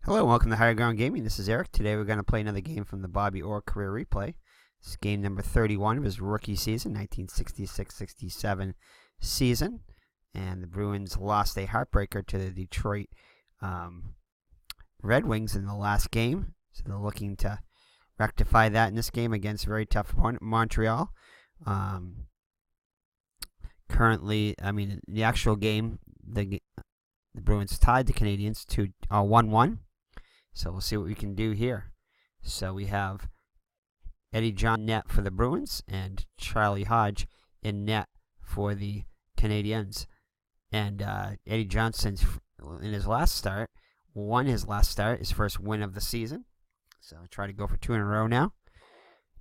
Hello, welcome to Higher Ground Gaming. This is Eric. Today we're going to play another game from the Bobby Orr career replay. This is game number 31 of his rookie season, 1966-67 season. And the Bruins lost a heartbreaker to the Detroit Red Wings in the last game. So they're looking to rectify that in this game against a very tough opponent, Montreal. Currently, in the actual game, the Bruins tied the Canadians to 1-1. So we'll see what we can do here. So we have Eddie John net for the Bruins and Charlie Hodge in net for the Canadians. And Eddie Johnson's in his last start, his first win of the season. So I'll try to go for 2 in a row now.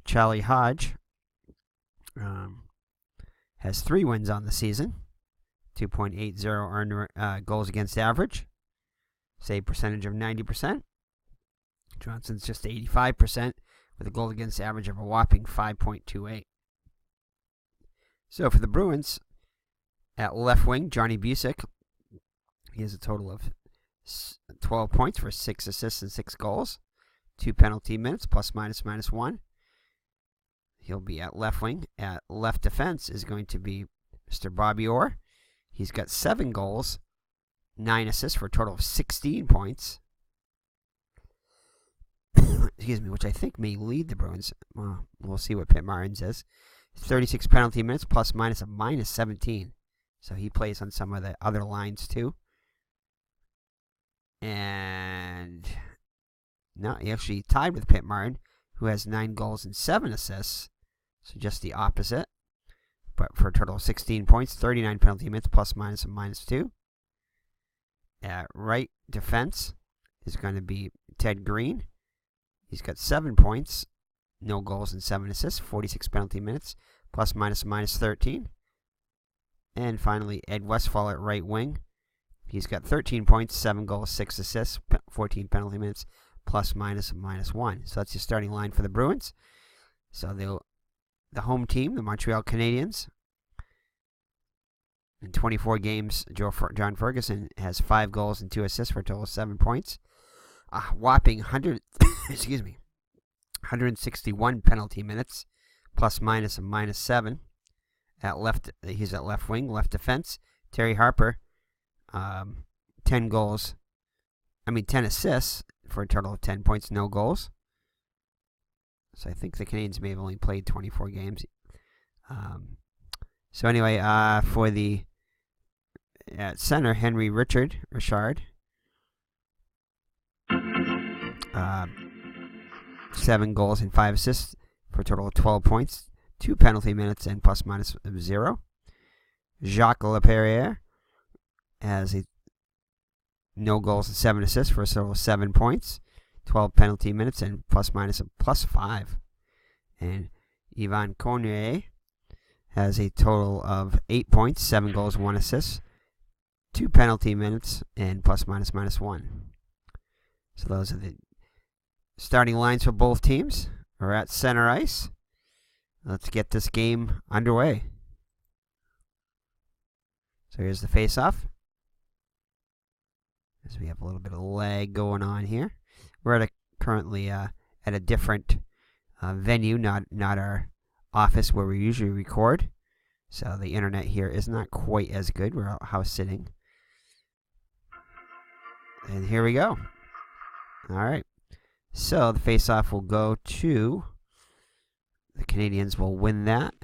Charlie Hodge has 3 wins on the season. 2.80 earned goals against average. Save percentage of 90%. Johnson's just 85% with a goal against average of a whopping 5.28. So for the Bruins, at left wing, Johnny Busick, he has a total of 12 points for 6 assists and 6 goals. 2 penalty minutes, plus minus -1. He'll be at left wing. At left defense is going to be Mr. Bobby Orr. He's got 7 goals, 9 assists for a total of 16 points. Excuse me, which I think may lead the Bruins. Well, we'll see what Pitt Martin says. 36 penalty minutes, plus minus a -17. So he plays on some of the other lines too. And no, he actually tied with Pitt Martin, who has 9 goals and 7 assists. So just the opposite. But for a total of 16 points, 39 penalty minutes, plus minus a -2. At right defense is going to be Ted Green. He's got 7 points, no goals and 7 assists, 46 penalty minutes, plus minus a -13. And finally, Ed Westfall at right wing. He's got 13 points, 7 goals, 6 assists, 14 penalty minutes, plus minus a -1. So that's your starting line for the Bruins. So the home team, the Montreal Canadiens, in 24 games, John Ferguson has 5 goals and 2 assists for a total of 7 points. A whopping 161 penalty minutes, plus minus a -7. He's at left wing, left defense. Terry Harper, 10 assists for a total of 10 points, no goals. So I think the Canadians may have only played 24 games. So anyway, for the at center, Henry Richard, 7 goals and 5 assists for a total of 12 points, 2 penalty minutes, and plus minus 0. Jacques Laperriere has no goals and 7 assists for a total of 7 points, 12 penalty minutes, and plus minus a +5. And Yvan Cornier has a total of 8 points, 7 goals, 1 assist, 2 penalty minutes, and plus minus -1. So those are the starting lines for both teams. We're at center ice. Let's get this game underway. So here's the face-off. As we have a little bit of lag going on here. We're currently at a different venue, not our office where we usually record. So the internet here is not quite as good. We're out house sitting. And here we go. All right. So the face-off will go to the Canadians. Will win that,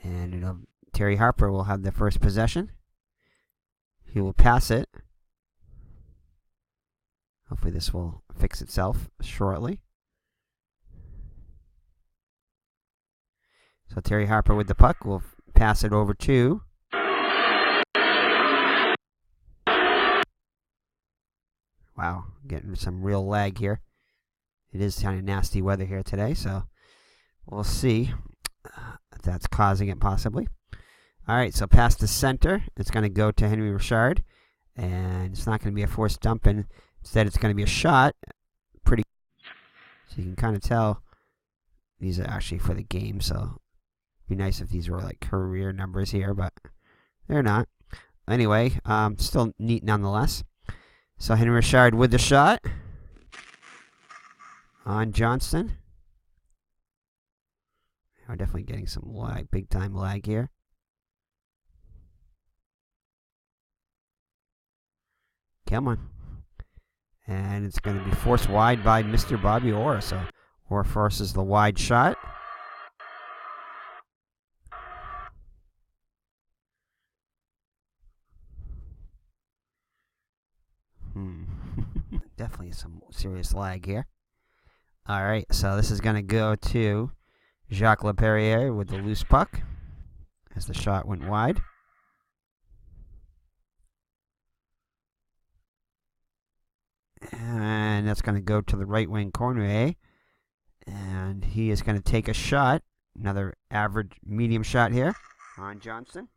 and Terry Harper will have the first possession. He will pass it. Hopefully this will fix itself shortly. So Terry Harper with the puck will pass it over to wow, getting some real lag here. It is kind of nasty weather here today, so we'll see if that's causing it possibly. All right, so past the center, it's going to go to Henry Richard, and it's not going to be a forced dump in. Instead, it's going to be a shot. So you can kind of tell these are actually for the game, so it'd be nice if these were like career numbers here, but they're not. Anyway, still neat nonetheless. So Henry Richard with the shot on Johnston. We're definitely getting some lag, big time lag here. Come on. And it's going to be forced wide by Mr. Bobby Orr. So Orr forces the wide shot. Definitely some serious lag here. All right, so this is going to go to Jacques Leperrier with the loose puck as the shot went wide. And that's going to go to the right wing corner, and he is going to take a shot. Another average medium shot here on Johnston.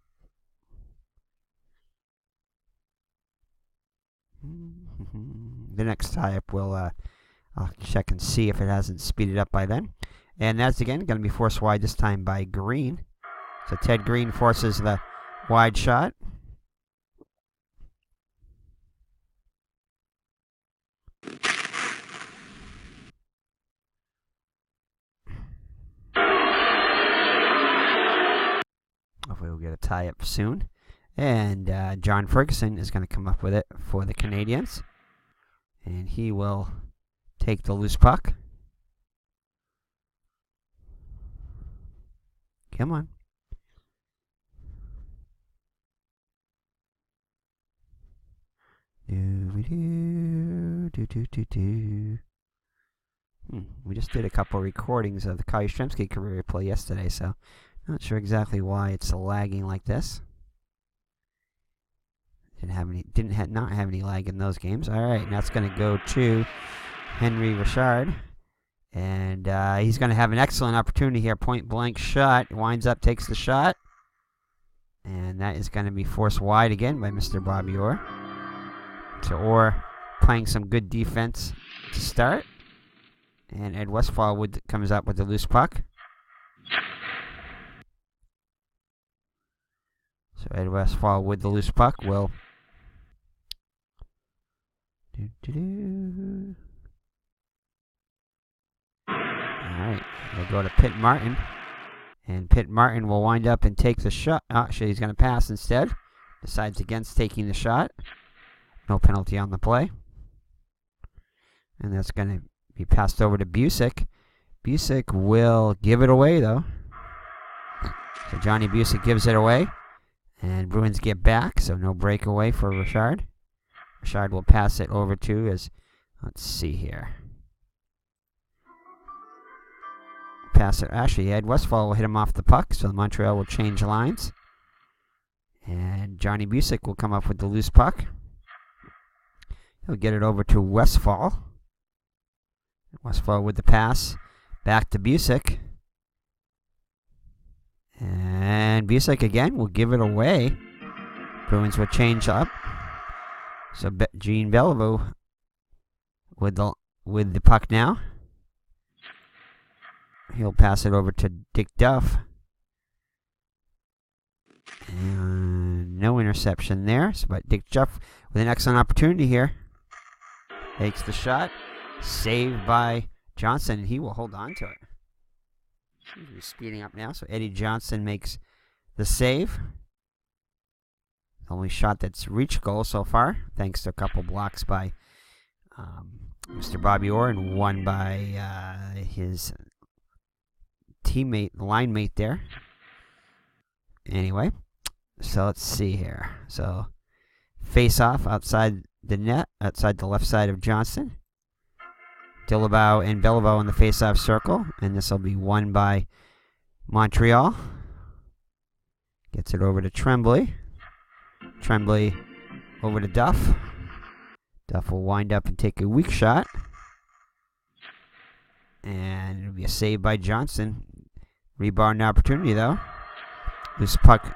The next tie-up will I'll check and see if it hasn't speeded up by then. And that's again going to be forced wide this time by Green. So Ted Green forces the wide shot. Hopefully we'll get a tie-up soon. And John Ferguson is going to come up with it for the Canadians. And he will take the loose puck. Come on. We just did a couple recordings of the Kai Yastrzemski career play yesterday, so not sure exactly why it's lagging like this. Not have any lag in those games. All right, now it's going to go to Henry Richard, and he's going to have an excellent opportunity here. Point blank shot. Winds up, takes the shot, and that is going to be forced wide again by Mr. Bobby Orr. So Orr playing some good defense to start, and Ed Westphal comes up with the loose puck. So Ed Westphal with the loose puck will Alright, we'll go to Pitt Martin. And Pitt Martin will wind up and take the shot. Actually, he's going to pass instead. Decides against taking the shot. No penalty on the play. And that's going to be passed over to Busick. Busick will give it away, though. So Johnny Busick gives it away. And Bruins get back, so no breakaway for Richard. Richard will pass it over to let's see here. Pass it. Actually, Ed Westphal will hit him off the puck, so Montreal will change lines. And Johnny Busick will come up with the loose puck. He'll get it over to Westphal. Westphal with the pass. Back to Busick. And Busick again will give it away. Bruins will change up. So Gene Bellevue with the puck now. He'll pass it over to Dick Duff. And no interception there. But Dick Duff with an excellent opportunity here. Takes the shot. Saved by Johnson, and he will hold on to it. He's speeding up now, so Eddie Johnson makes the save. The only shot that's reached goal so far, thanks to a couple blocks by Mr. Bobby Orr and one by his teammate, line mate there. Anyway, so let's see here. So face off outside the net, outside the left side of Johnson. Dillabow and Bellevue in the face-off circle, and this will be won by Montreal. Gets it over to Tremblay. Tremblay over to Duff. Duff will wind up and take a weak shot. And it'll be a save by Johnson. Rebound opportunity, though. This puck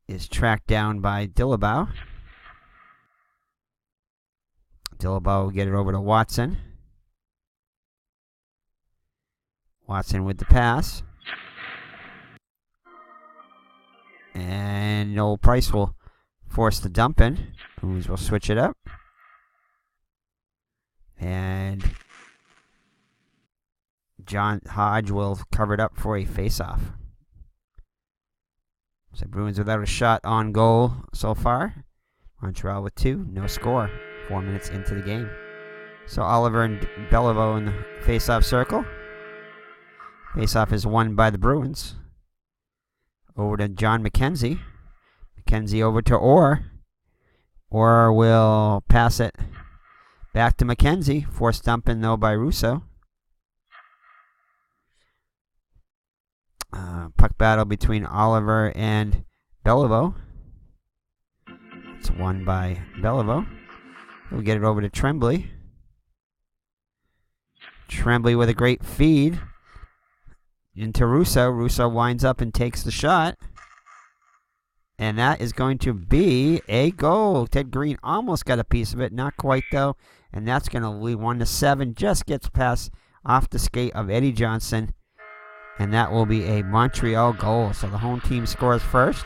is tracked down by Dillabow. Dillabow will get it over to Watson. Watson with the pass. And Noel Price will force the dump in. Bruins will switch it up. And John Hodge will cover it up for a face-off. So Bruins without a shot on goal so far. Montreal with 2, no score. 4 minutes into the game. So Oliver and Beliveau in the face-off circle. Face-off is won by the Bruins. Over to John McKenzie. McKenzie over to Orr. Orr will pass it back to McKenzie. Forced dumping though by Russo. Puck battle between Oliver and Beliveau. It's won by Beliveau. We'll get it over to Tremblay. Tremblay with a great feed into Russo. Russo winds up and takes the shot. And that is going to be a goal. Ted Green almost got a piece of it. Not quite, though. And that's going to lead 1-7. Just gets past off the skate of Eddie Johnson. And that will be a Montreal goal. So the home team scores first.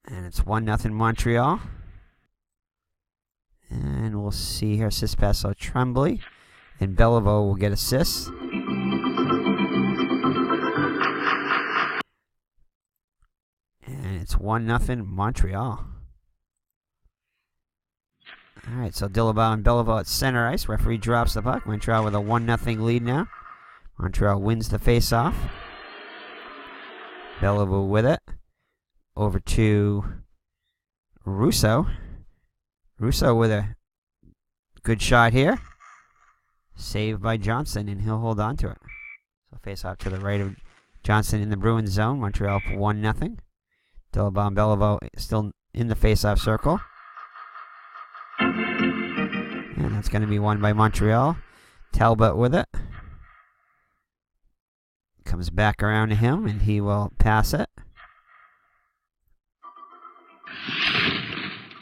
And it's 1-0 Montreal. And we'll see here. Assist pass, so Tremblay. And Beliveau will get assists. And it's 1-0 Montreal. Alright, so Dillabaugh and Beliveau at center ice. Referee drops the puck. Montreal with a 1-0 lead now. Montreal wins the face-off. Beliveau with it. Over to Russo. Russo with a good shot here. Saved by Johnson, and he'll hold on to it. So face-off to the right of Johnson in the Bruins zone. Montreal up 1-0. Dillabaugh and Beliveau still in the face-off circle. And that's going to be won by Montreal. Talbot with it. Comes back around to him, and he will pass it.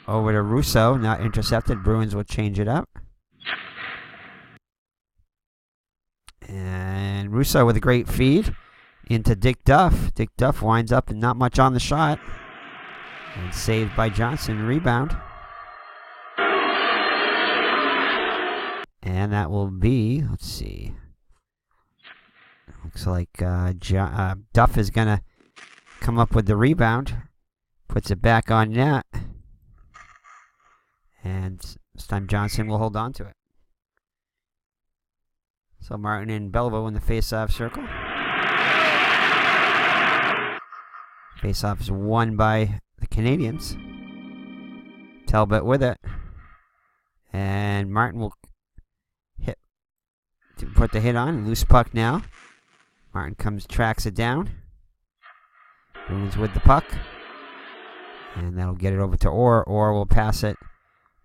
Over to Russo, not intercepted. Bruins will change it up. And Russo with a great feed into Dick Duff. Dick Duff winds up and not much on the shot. And saved by Johnson. Rebound. And that will be, let's see. Looks like Duff is going to come up with the rebound. Puts it back on net. And this time Johnson will hold on to it. So Martin and Beliveau in the face-off circle. Face-off is won by the Canadians. Talbot with it. And Martin will put the hit on. Loose puck now. Martin tracks it down. Bruins with the puck. And that'll get it over to Orr. Orr will pass it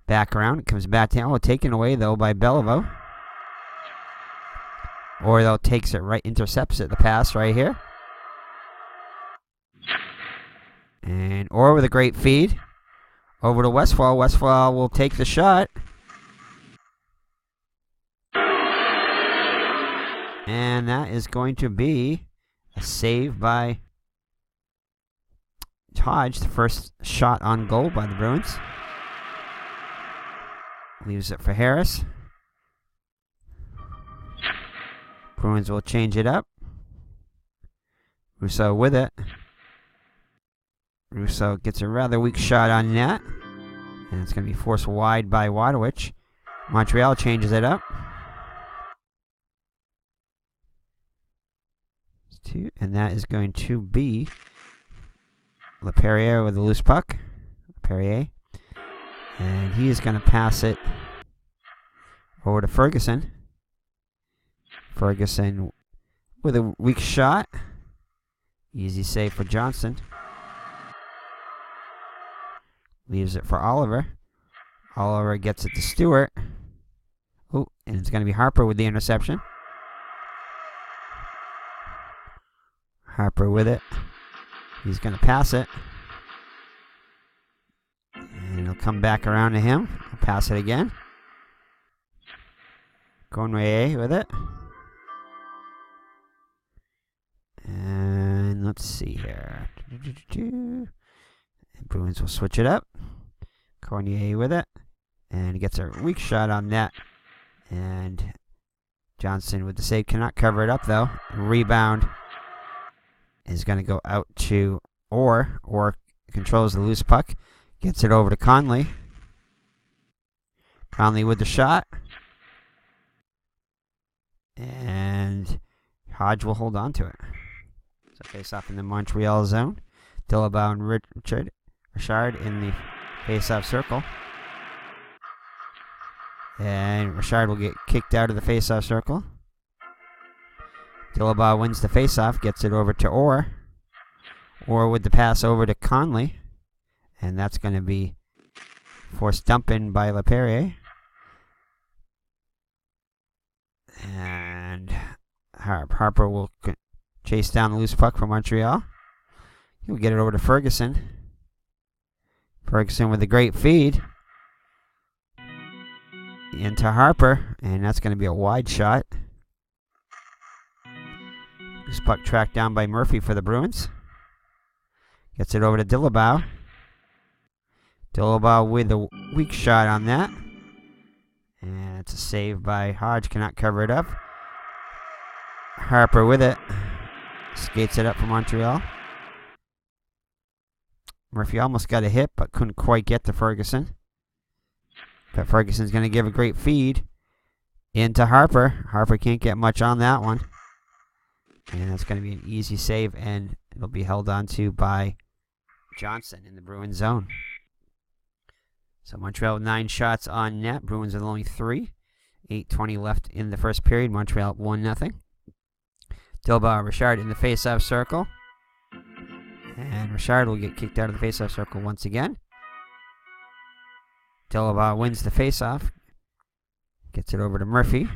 back around. It comes back down. Oh, taken away, though, by Beliveau. Orr, though, takes it right, intercepts it, the pass right here. And Orr with a great feed. Over to Westphal. Westphal will take the shot. And that is going to be a save by Hodge. The first shot on goal by the Bruins. Leaves it for Harris. Bruins will change it up. Russo with it. Russo gets a rather weak shot on net. And it's going to be forced wide by Wadowich. Montreal changes it up. And that is going to be LePerriere with the loose puck. LePerriere. And he is going to pass it over to Ferguson. Ferguson with a weak shot. Easy save for Johnson. Leaves it for Oliver. Oliver gets it to Stewart. Oh, and it's going to be Harper with the interception. Harper with it. He's going to pass it. And he'll come back around to him. He'll pass it again. Conway with it. And let's see here. Bruins will switch it up. Cornier with it. And gets a weak shot on net. And Johnson with the save cannot cover it up, though. Rebound is going to go out to Orr. Orr controls the loose puck. Gets it over to Conley. Conley with the shot. And Hodge will hold on to it. So face off in the Montreal zone. Dillabaugh and Richard in the face-off circle. And Richard will get kicked out of the face-off circle. Dillabaugh wins the face-off, gets it over to Orr. Orr with the pass over to Conley. And that's going to be forced dump in by LaPerriere. And Harper will chase down the loose puck from Montreal. He'll get it over to Ferguson. Ferguson with a great feed. Into Harper, and that's going to be a wide shot. This puck tracked down by Murphy for the Bruins. Gets it over to Dillabaugh. Dillabaugh with a weak shot on that. And it's a save by Hodge, cannot cover it up. Harper with it. Skates it up for Montreal. Murphy almost got a hit, but couldn't quite get to Ferguson. But Ferguson's going to give a great feed into Harper. Harper can't get much on that one. And that's going to be an easy save, and it'll be held on to by Johnson in the Bruins zone. So Montreal with 9 shots on net. Bruins with only 3. 8:20 left in the first period. Montreal up 1-0. Dillabaugh Richard in the face-off circle. And Richard will get kicked out of the face-off circle once again. Dillabaugh wins the face-off. Gets it over to Murphy.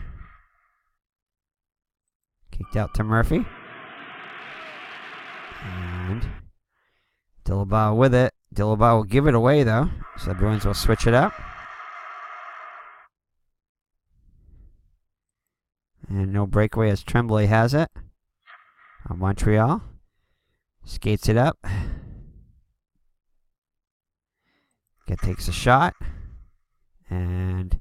Kicked out to Murphy. And Dillabaugh with it. Dillabaugh will give it away, though. So the Bruins will switch it up. And no breakaway as Tremblay has it. On Montreal. Skates it up. Takes a shot. And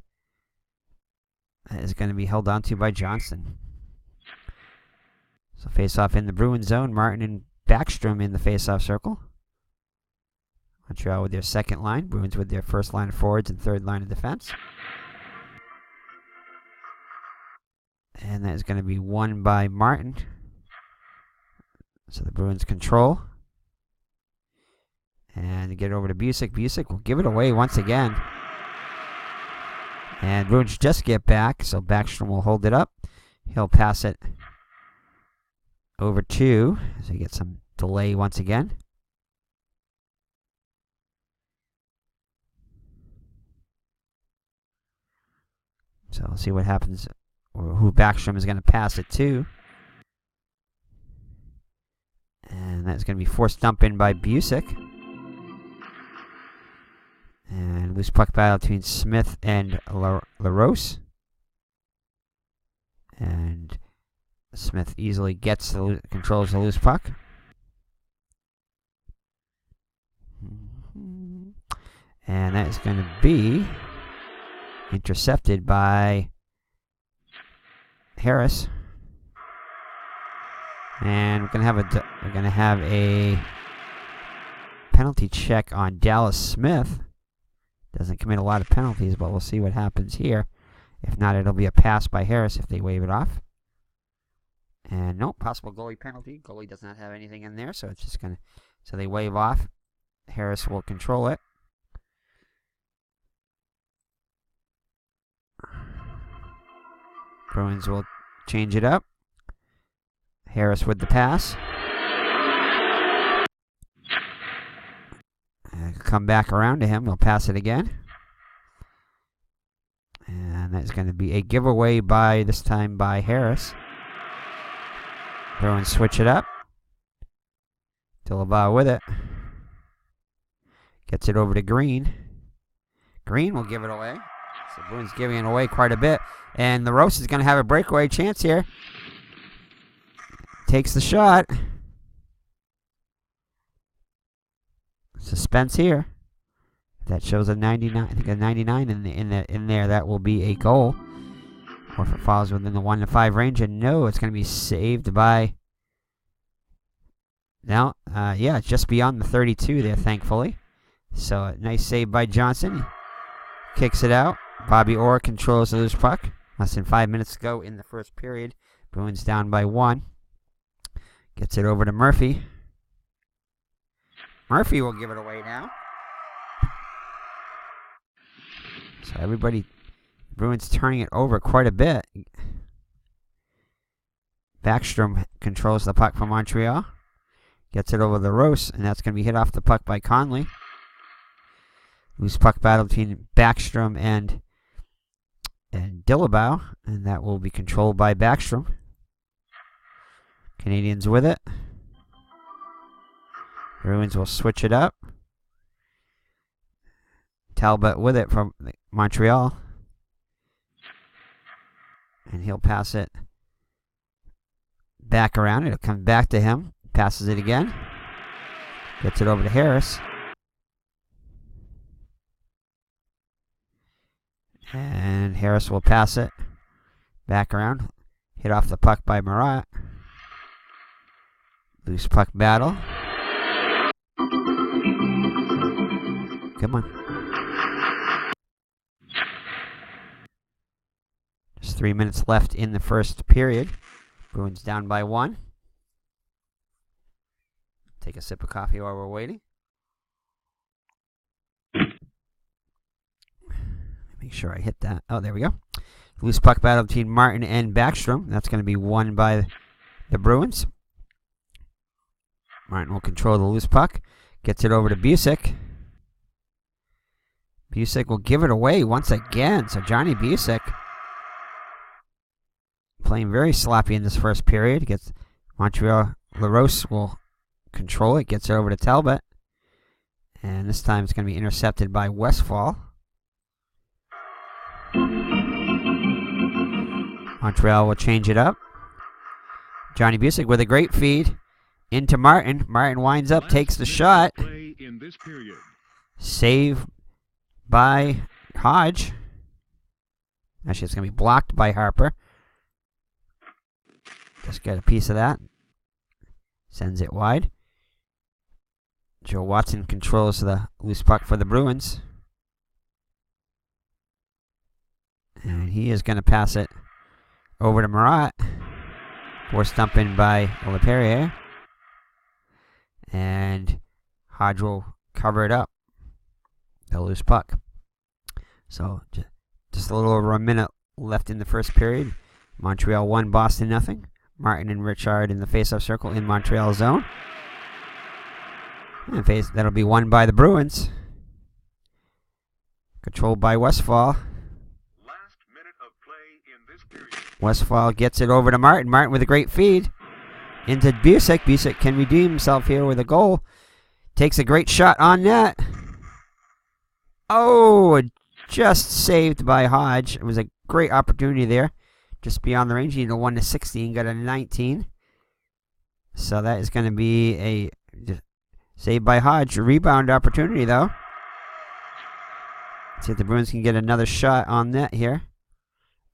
that is going to be held on to by Johnson. So face-off in the Bruins zone. Martin and Backstrom in the face-off circle. Montreal with their second line. Bruins with their first line of forwards and third line of defense. And that is going to be won by Martin. So the Bruins control. And get it over to Busick. Busick will give it away once again. And Bruins just get back, so Backstrom will hold it up. He'll pass it over to, so he gets some delay once again. So we'll see what happens, or who Backstrom is going to pass it to. And that's going to be forced dump in by Busick. And loose puck battle between Smith and LaRose. And Smith easily controls the loose puck. And that is going to be intercepted by Harris. And we're going to have a penalty check on Dallas Smith. Doesn't commit a lot of penalties, but we'll see what happens here. If not, it'll be a pass by Harris if they wave it off. And no, possible goalie penalty. Goalie does not have anything in there, so it's just going to... So they wave off. Harris will control it. Bruins will change it up. Harris with the pass. Come back around to him. He'll pass it again. And that's going to be a giveaway this time by Harris. Bruins switch it up. Dillabaugh with it. Gets it over to Green. Green will give it away. So Bruins giving it away quite a bit. And LaRose is going to have a breakaway chance here. Takes the shot. Suspense here. That shows a 99. I think a 99 in there. That will be a goal. Or if it falls within the 1 to 5 range, and no, it's going to be saved by. Now, yeah, just beyond the 32 there, thankfully. So a nice save by Johnson. He kicks it out. Bobby Orr controls the loose puck. Less than 5 minutes to go in the first period. Bruins down by 1. Gets it over to Murphy. Murphy will give it away now. So everybody, Bruins turning it over quite a bit. Backstrom controls the puck for Montreal. Gets it over the Rose, and that's going to be hit off the puck by Conley. Loose puck battle between Backstrom and Dillabow, and that will be controlled by Backstrom. Canadians with it. Bruins will switch it up. Talbot with it from Montreal. And he'll pass it back around. It'll come back to him. Passes it again. Gets it over to Harris. And Harris will pass it back around. Hit off the puck by Marat. Loose puck battle. Come on. Just 3 minutes left in the first period. Bruins down by 1. Take a sip of coffee while we're waiting. Make sure I hit that. Oh, there we go. Loose puck battle between Martin and Backstrom. That's going to be won by the Bruins. Martin will control the loose puck. Gets it over to Busick. Busick will give it away once again. So Johnny Busick playing very sloppy in this first period. Gets Montreal. LaRose will control it. Gets it over to Talbot. And this time it's going to be intercepted by Westfall. Montreal will change it up. Johnny Busick with a great feed into Martin. Martin winds up, takes the shot. Save by Hodge. Actually, it's going to be blocked by Harper. Just get a piece of that. Sends it wide. Joe Watson controls the loose puck for the Bruins. And he is going to pass it over to Marat. Forced dump in by LePerrier. And Hodge will cover it up. The loose puck. So just a little over a minute left in the first period. Montreal 1, Boston 0. Martin and Richard in the face-off circle in Montreal zone. And that'll be won by the Bruins. Controlled by Westfall. Westfall gets it over to Martin. Martin with a great feed into Busick. Busick can redeem himself here with a goal. Takes a great shot on net. Oh, just saved by Hodge. It was a great opportunity there. Just beyond the range. He needed a 1 to 16. Got a 19. So that is going to be a save by Hodge. A rebound opportunity, though. Let's see if the Bruins can get another shot on net here.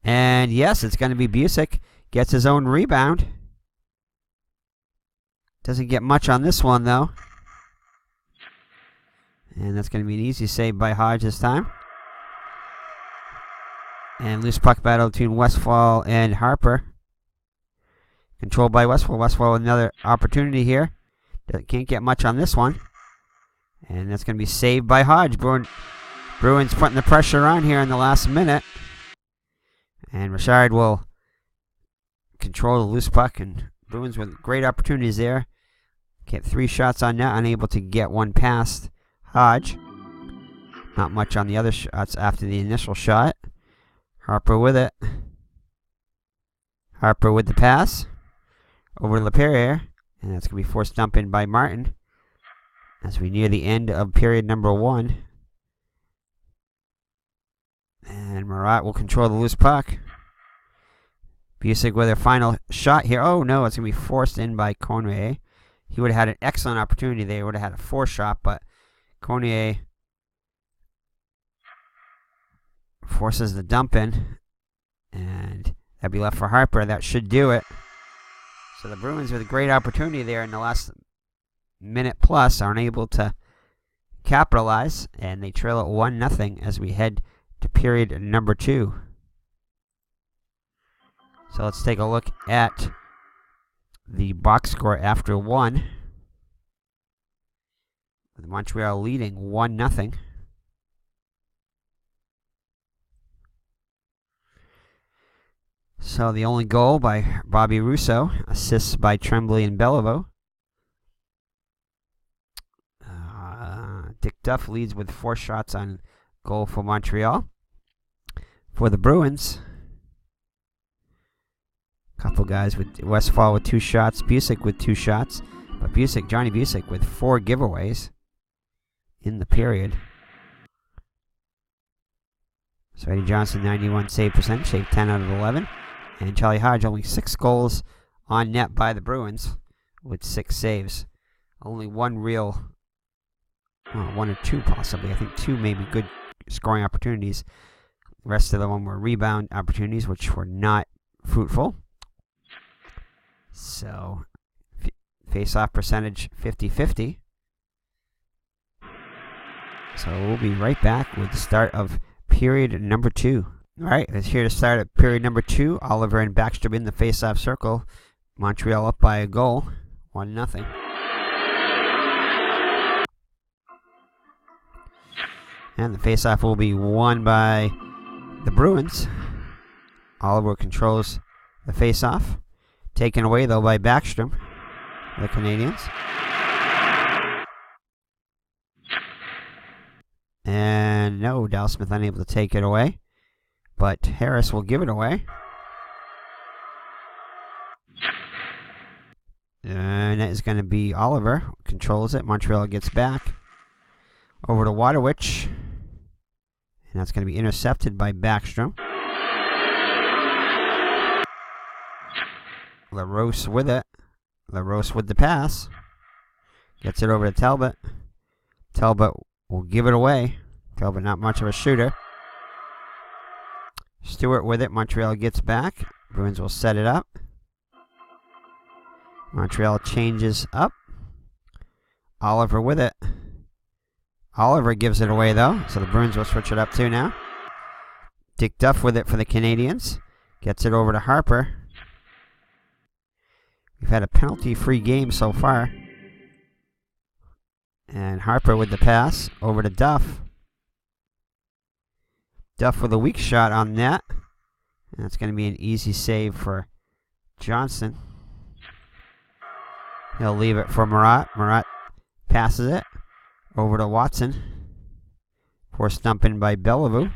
And yes, it's going to be Busick. Gets his own rebound. Doesn't get much on this one, though. And that's going to be an easy save by Hodge this time. And loose puck battle between Westfall and Harper. Controlled by Westfall. Westfall with another opportunity here. Can't get much on this one. And that's going to be saved by Hodge. Bruins putting the pressure on here in the last minute. And Richard will control the loose puck. And Bruins with great opportunities there. Get 3 shots on net. Unable to get one past Hodge. Not much on the other shots after the initial shot. Harper with it. Harper with the pass. Over to LePerrier. And that's going to be forced dump in by Martin. As we near the end of period number 1. And Marat will control the loose puck. Busick with their final shot here. Oh no, it's going to be forced in by Cormier. He would have had an excellent opportunity there. He would have had a 4 shot, but Cormier forces the dump in, and that'd be left for Harper. That should do it. So the Bruins with a great opportunity there in the last minute plus are unable to capitalize, and they trail at 1-0 as we head to period number 2. So let's take a look at the box score after 1. With Montreal leading 1-0. So the only goal by Bobby Russo, assists by Tremblay and Beliveau. Dick Duff leads with 4 shots on goal for Montreal. For the Bruins, a couple guys with Westfall with 2 shots, Busick with 2 shots, but Johnny Busick with 4 giveaways in the period. So Eddie Johnson, 91 save percentage, saved 10 out of 11. And Charlie Hodge, only 6 goals on net by the Bruins with 6 saves. Only one real, well, 1 or 2 possibly. I think 2 maybe good scoring opportunities. The rest of them were rebound opportunities, which were not fruitful. So, face-off percentage 50-50. So we'll be right back with the start of period number 2. All right, it's here to start at period number 2. Oliver and Backstrom in the face-off circle. Montreal up by a goal, 1-0. And the face-off will be won by the Bruins. Oliver controls the face-off. Taken away, though, by Backstrom, the Canadians. And no, Dal Smith unable to take it away. But Harris will give it away. And that is going to be Oliver. Controls it. Montreal gets back. Over to Waterwich. And that's going to be intercepted by Backstrom. LaRose with it. LaRose with the pass. Gets it over to Talbot. Talbot will give it away. Talbot not much of a shooter. Stewart with it. Montreal gets back. Bruins will set it up. Montreal changes up. Oliver with it. Oliver gives it away, though, so the Bruins will switch it up too now. Dick Duff with it for the Canadians. Gets it over to Harper. We've had a penalty-free game so far. And Harper with the pass over to Duff. Duff with a weak shot on net. And that's going to be an easy save for Johnson. He'll leave it for Marat. Marat passes it over to Watson. Forced dump in by Beliveau.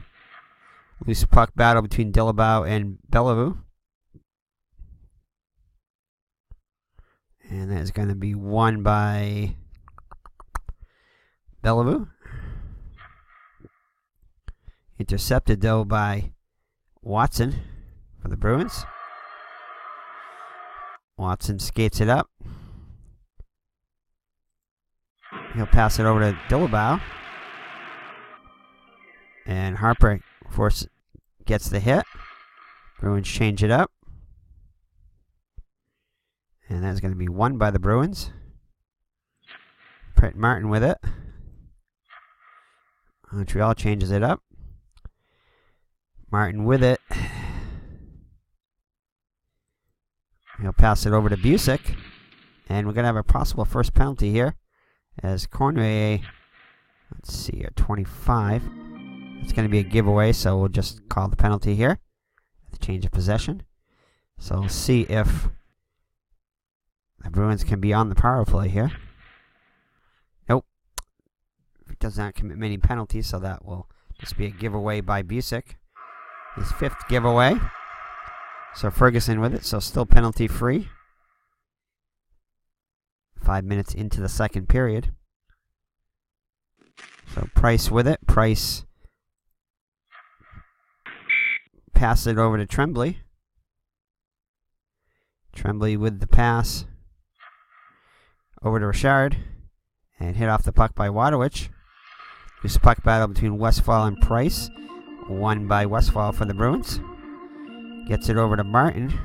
Loose puck battle between Dillabaugh and Beliveau. And that is going to be won by Beliveau. Intercepted, though, by Watson for the Bruins. Watson skates it up. He'll pass it over to Dillabaugh. And Harper gets the hit. Bruins change it up. And that's going to be won by the Bruins. Brett Martin with it. Montreal changes it up. Martin with it. He'll pass it over to Busick. And we're going to have a possible first penalty here. As Cormier, let's see here, 25. It's going to be a giveaway, so we'll just call the penalty here. The change of possession. So we'll see if the Bruins can be on the power play here. Nope. It does not commit many penalties, so that will just be a giveaway by Busick. His 5th giveaway. So Ferguson with it, so still penalty free. 5 minutes into the second period. So Price with it. Price passes it over to Tremblay. Tremblay with the pass over to Richard. And hit off the puck by Waterwich. There's a puck battle between Westfall and Price. Won by Westfall for the Bruins. Gets it over to Martin.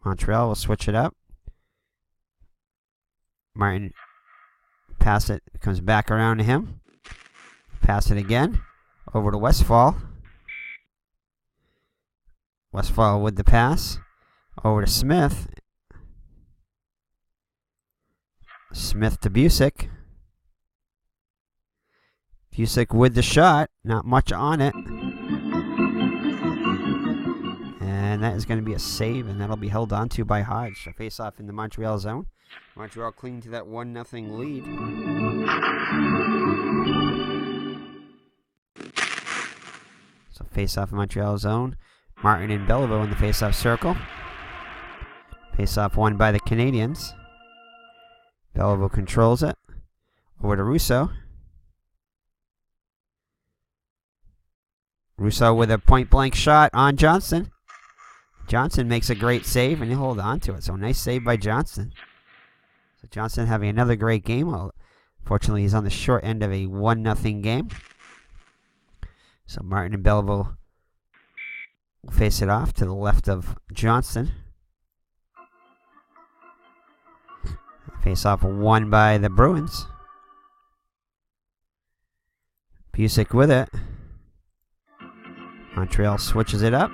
Montreal will switch it up. Martin pass it, comes back around to him. Pass it again. Over to Westfall. Westfall with the pass. Over to Smith. Smith to Busick. Busick with the shot. Not much on it. And that is going to be a save, and that'll be held on to by Hodge. So face off in the Montreal zone. Montreal clinging to that 1-0 lead. So face off in Montreal zone. Martin and Belleville in the face off circle. Face off won by the Canadians. Belleville controls it. Over to Russo. Russo with a point-blank shot on Johnson. Johnson makes a great save, and he'll hold on to it. So nice save by Johnson. So Johnson having another great game. Fortunately, he's on the short end of a 1-0 game. So Martin and Belleville will face it off to the left of Johnson. Face off won by the Bruins. Busick with it. Montreal switches it up.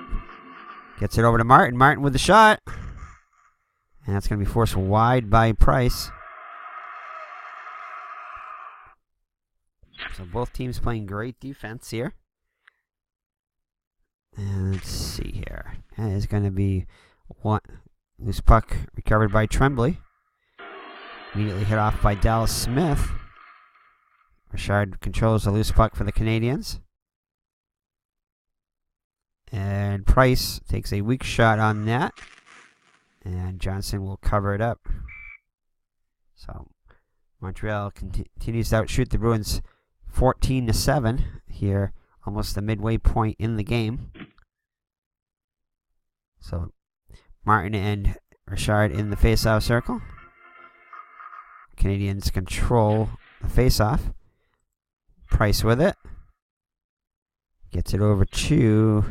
Gets it over to Martin. Martin with the shot. And that's going to be forced wide by Price. So both teams playing great defense here. And let's see here. That is going to be one loose puck recovered by Tremblay. Immediately hit off by Dallas Smith. Richard controls the loose puck for the Canadians. And Price takes a weak shot on that. And Johnson will cover it up. So Montreal continues to outshoot the Bruins 14-7 here, almost the midway point in the game. So Martin and Richard in the face-off circle. Canadians control the face-off. Price with it. Gets it over to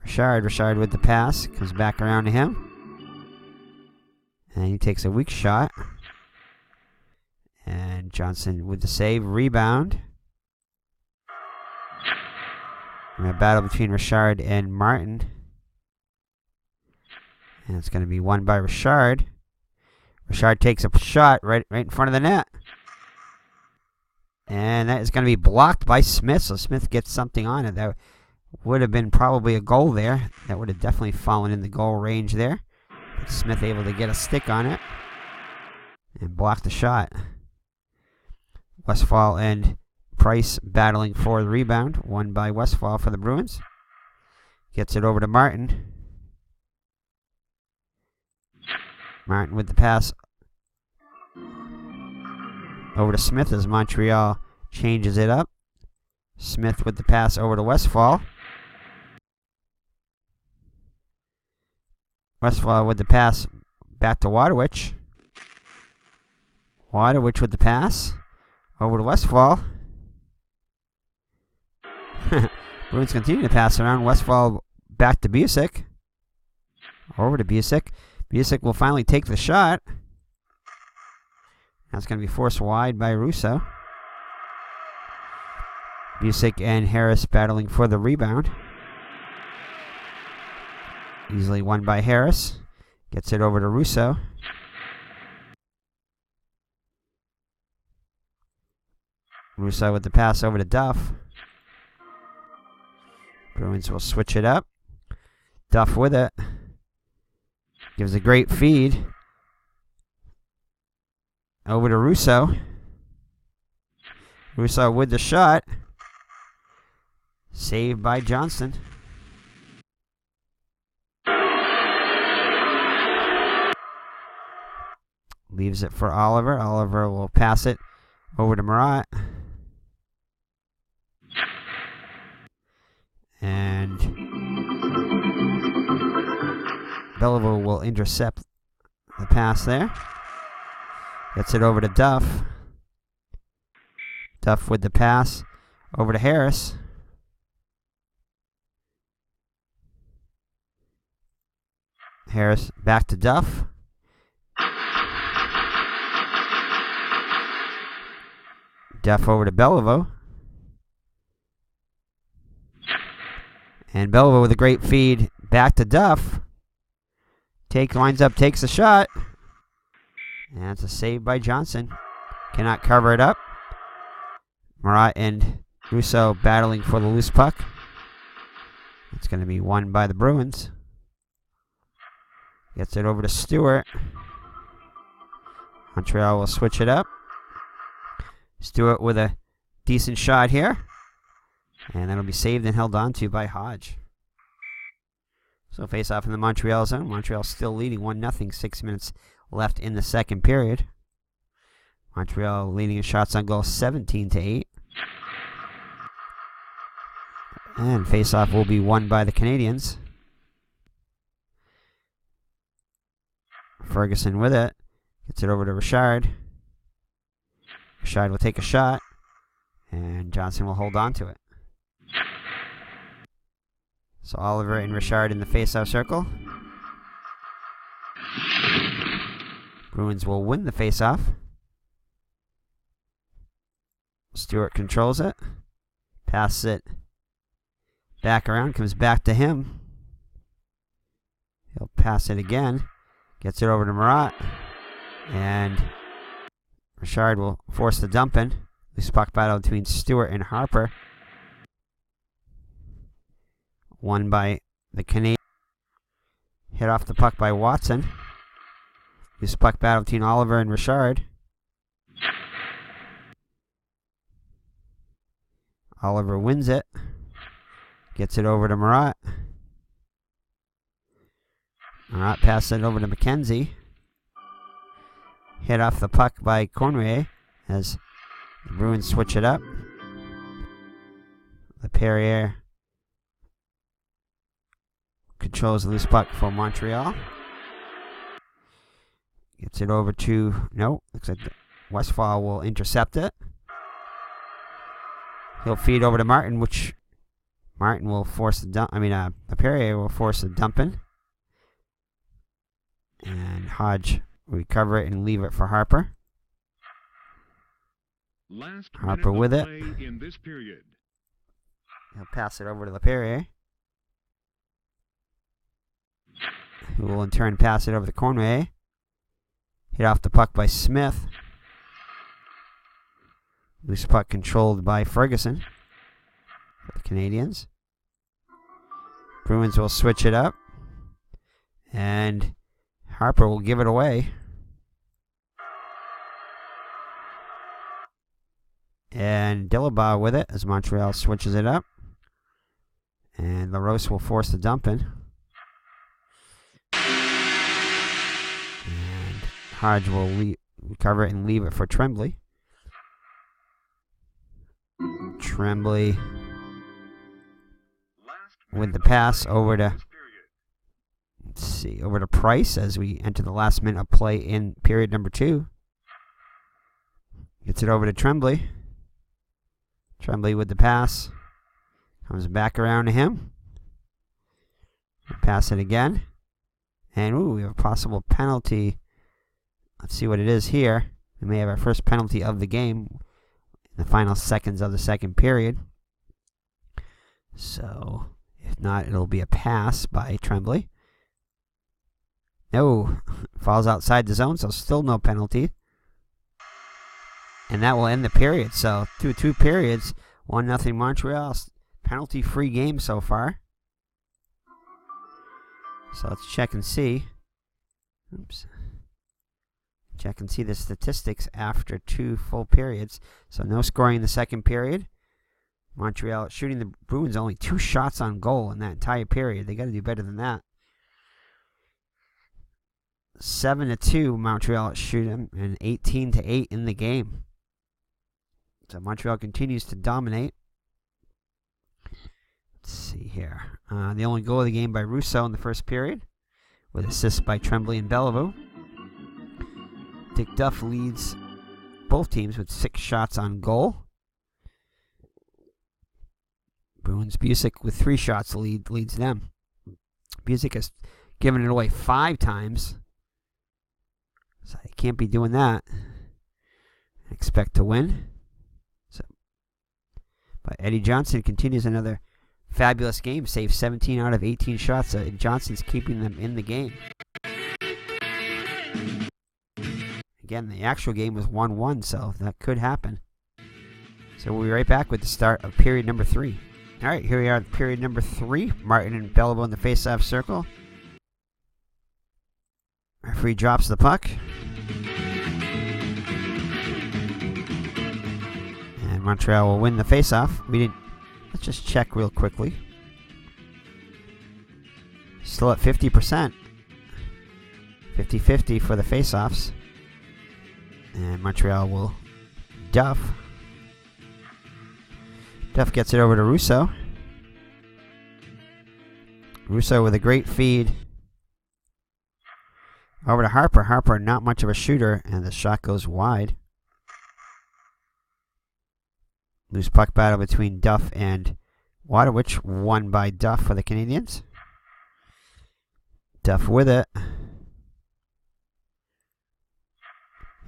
Richard. Richard with the pass. Comes back around to him. And he takes a weak shot. And Johnson with the save. Rebound. And a battle between Richard and Martin. And it's going to be won by Richard. Richard takes a shot right in front of the net. And that is going to be blocked by Smith. So Smith gets something on it. That would have been probably a goal there. That would have definitely fallen in the goal range there. But Smith able to get a stick on it. And block the shot. Westfall and Price battling for the rebound. Won by Westfall for the Bruins. Gets it over to Martin. Martin with the pass over to Smith as Montreal changes it up. Smith with the pass over to Westfall. Westfall with the pass back to Waterwich. Waterwich with the pass over to Westfall. Bruins continue to pass around. Westfall back to Busick. Over to Busick. Busick will finally take the shot. That's going to be forced wide by Russo. Busick and Harris battling for the rebound. Easily won by Harris. Gets it over to Russo. Russo with the pass over to Duff. Bruins will switch it up. Duff with it. Gives a great feed. Over to Russo. Russo with the shot. Saved by Johnson. Leaves it for Oliver. Oliver will pass it over to Marat. And Belleville will intercept the pass there. Gets it over to Duff. Duff with the pass over to Harris. Harris back to Duff. Duff over to Beliveau. And Beliveau with a great feed back to Duff. Lines up, takes a shot. And it's a save by Johnson. Cannot cover it up. Marat and Russo battling for the loose puck. It's going to be won by the Bruins. Gets it over to Stewart. Montreal will switch it up. Stewart with a decent shot here. And that'll be saved and held on to by Hodge. So face off in the Montreal zone. Montreal still leading 1-0. 6 minutes left in the second period. Montreal leading in shots on goal 17-8. And face off will be won by the Canadians. Ferguson with it. Gets it over to Richard. Richard will take a shot. And Johnson will hold on to it. So Oliver and Richard in the face-off circle. Bruins will win the face-off. Stewart controls it. Passes it back around. Comes back to him. He'll pass it again. Gets it over to Marat. And Richard will force the dump in. Loose puck battle between Stewart and Harper. Won by the Canadians. Hit off the puck by Watson. Loose puck battle between Oliver and Richard. Oliver wins it. Gets it over to Marat. Marat passes it over to McKenzie. Hit off the puck by Cormier as the Bruins switch it up. LePerriere controls the loose puck for Montreal. Gets it over to... No, looks like Westphal will intercept it. He'll feed over to Martin, which Martin will force the dump. LePerriere will force the dump in. And Hodge will recover it and leave it for Harper. Harper with it. In this period. He'll pass it over to LePerriere, who will in turn pass it over to Cormier. Hit off the puck by Smith. Loose puck controlled by Ferguson for the Canadians. Bruins will switch it up. And Harper will give it away. And Dillabaugh with it as Montreal switches it up. And LaRose will force the dump in. And Hodge will recover it and leave it for Tremblay. Tremblay with the pass over to... Let's see, over to Price as we enter the last minute of play in period number 2. Gets it over to Tremblay. Tremblay with the pass. Comes back around to him. Pass it again. And we have a possible penalty. Let's see what it is here. We may have our first penalty of the game in the final seconds of the second period. So, if not, it'll be a pass by Tremblay. No, falls outside the zone, so still no penalty. And that will end the period. So, through 2 periods, 1-0 Montreal. Penalty-free game so far. So let's check and see. Oops. Check and see the statistics after 2 full periods. So no scoring in the second period. Montreal shooting the Bruins only 2 shots on goal in that entire period. They got to do better than that. 7-2 Montreal shooting and 18-8 in the game. So Montreal continues to dominate. Let's see here. The only goal of the game by Russo in the first period, with assists by Tremblay and Beliveau. Dick Duff leads both teams with 6 shots on goal. Bruins Busick with 3 shots leads them. Busick has giving it away 5 times. So I can't be doing that. Expect to win. So, but Eddie Johnson continues another fabulous game. Saves 17 out of 18 shots. Johnson's keeping them in the game. Again, the actual game was 1-1, so that could happen. So we'll be right back with the start of period number 3. All right, here we are at period number 3. Martin and Beliveau in the face-off circle. Referee drops the puck. And Montreal will win the face-off. Let's just check real quickly. Still at 50%. 50-50 for the face-offs. And Montreal will Duff. Duff gets it over to Russo. Russo with a great feed. Over to Harper. Harper not much of a shooter, and the shot goes wide. Loose puck battle between Duff and Waterwich, won by Duff for the Canadians. Duff with it.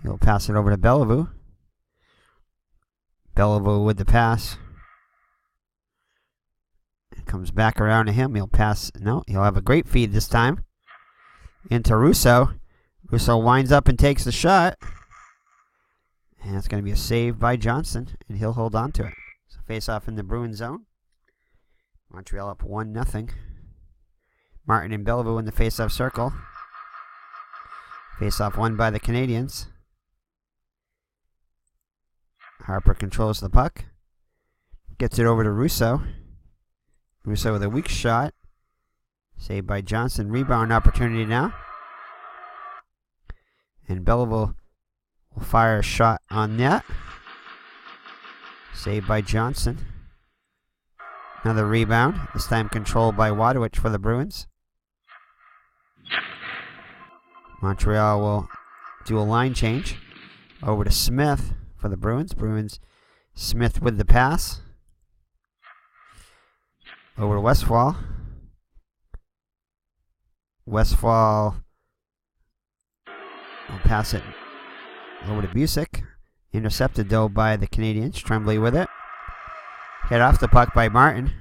He'll pass it over to Beliveau. Beliveau with the pass. It comes back around to him. He'll pass. No, he'll have a great feed this time. Into Russo. Russo winds up and takes the shot. And it's going to be a save by Johnson, and he'll hold on to it. So face off in the Bruins zone. Montreal up 1-0. Martin and Beliveau in the face-off circle. Face-off won by the Canadians. Harper controls the puck. Gets it over to Russo. Russo with a weak shot. Saved by Johnson. Rebound opportunity now. And Beliveau will fire a shot on net. Saved by Johnson. Another rebound. This time controlled by Waterwich for the Bruins. Montreal will do a line change. Over to Smith for the Bruins. Smith with the pass. Over to Westphal. Westphal will pass it over to Busick. Intercepted though by the Canadians. Tremblay with it. Hit off the puck by Martin.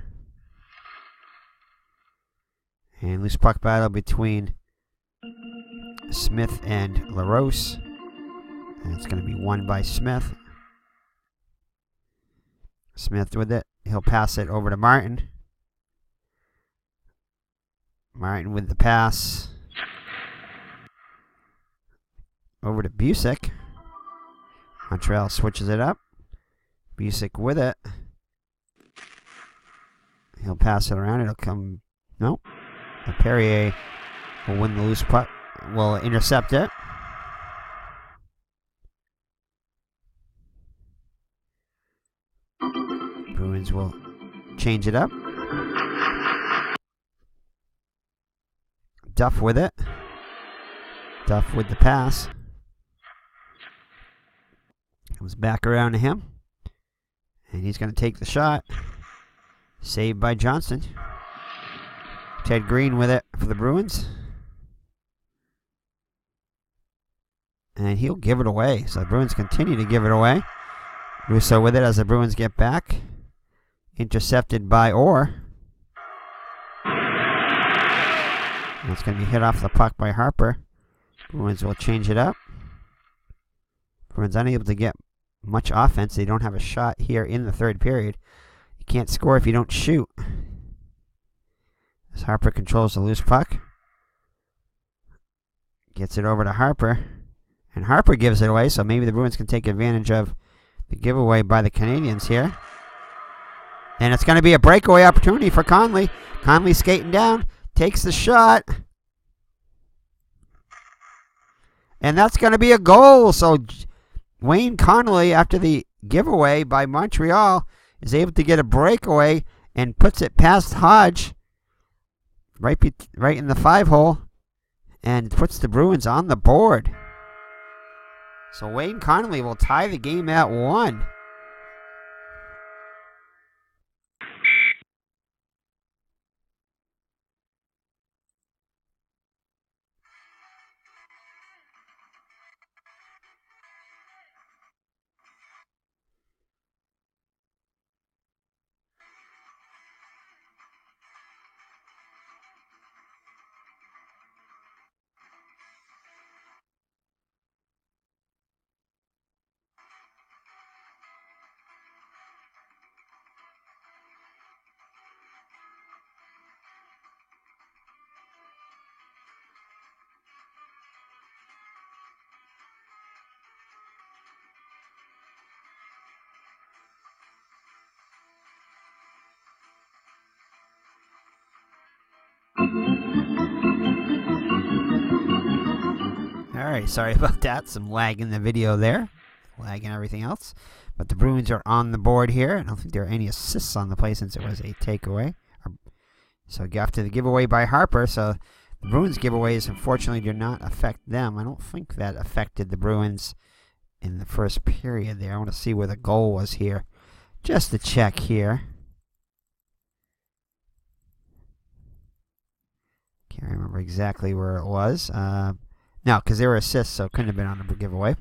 And loose puck battle between Smith and LaRose. And it's going to be won by Smith. Smith with it. He'll pass it over to Martin. Martin with the pass. Over to Busick. Montreal switches it up. Busick with it. He'll pass it around. It'll come. Nope. Perrier will win the loose puck. Will intercept it. Bruins will change it up. Duff with it. Duff with the pass. Comes back around to him. And he's going to take the shot. Saved by Johnson. Ted Green with it for the Bruins. And he'll give it away. So the Bruins continue to give it away. Russo with it as the Bruins get back. Intercepted by Orr. And it's going to be hit off the puck by Harper. Bruins will change it up. Bruins unable to get much offense. They don't have a shot here in the third period. You can't score if you don't shoot. As Harper controls the loose puck. Gets it over to Harper. And Harper gives it away, so maybe the Bruins can take advantage of the giveaway by the Canadians here. And it's going to be a breakaway opportunity for Conley. Conley skating down. Takes the shot. And that's going to be a goal. So Wayne Connolly, after the giveaway by Montreal, is able to get a breakaway and puts it past Hodge. Right in the 5-hole. And puts the Bruins on the board. So Wayne Connolly will tie the game at 1. Alright, sorry about that. Some lag in the video there. Lag and everything else. But the Bruins are on the board here. I don't think there are any assists on the play since it was a takeaway. So after the giveaway by Harper, so the Bruins giveaways unfortunately do not affect them. I don't think that affected the Bruins in the first period there. I want to see where the goal was here. Just to check here. Can't remember exactly where it was. No, because they were assists, so it couldn't have been on the giveaway.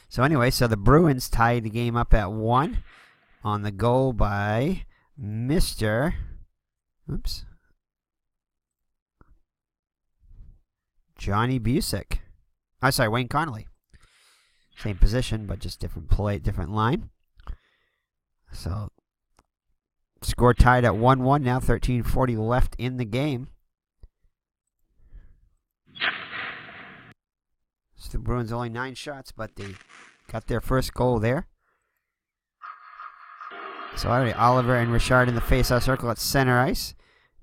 So anyway, so the Bruins tied the game up at 1 on the goal by Mr. Oops. Johnny Busick. Oh, sorry, Wayne Connolly. Same position, but just different play, different line. So, score tied at 1-1 now, 13:40 left in the game. So the Bruins only 9 shots, but they got their first goal there. So already Oliver and Richard in the faceoff circle at center ice.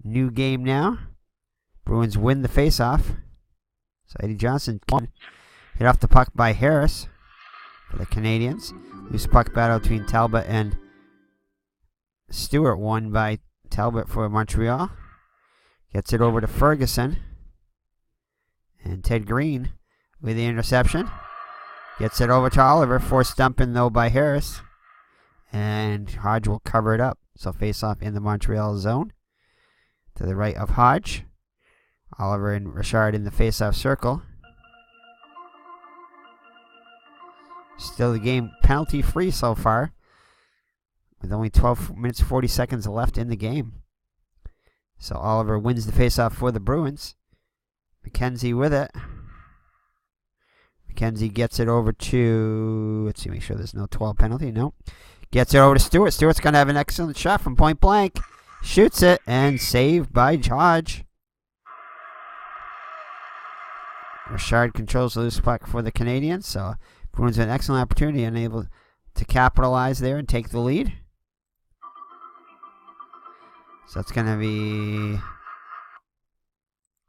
New game now. Bruins win the faceoff. So Eddie Johnson hit off the puck by Harris for the Canadians. Loose puck battle between Talbot and Stewart, won by Talbot for Montreal. Gets it over to Ferguson. And Ted Green with the interception. Gets it over to Oliver. Forced dumping though by Harris. And Hodge will cover it up. So face off in the Montreal zone. To the right of Hodge. Oliver and Richard in the face-off circle. Still the game penalty free so far. With only 12 minutes 40 seconds left in the game. So Oliver wins the face-off for the Bruins. McKenzie with it. McKenzie gets it over to... Let's see, make sure there's no 12 penalty. No. Gets it over to Stewart. Stewart's going to have an excellent shot from point blank. Shoots it and saved by Hodge. Richard controls the loose puck for the Canadians. So Bruins have an excellent opportunity and able to capitalize there and take the lead. So it's going to be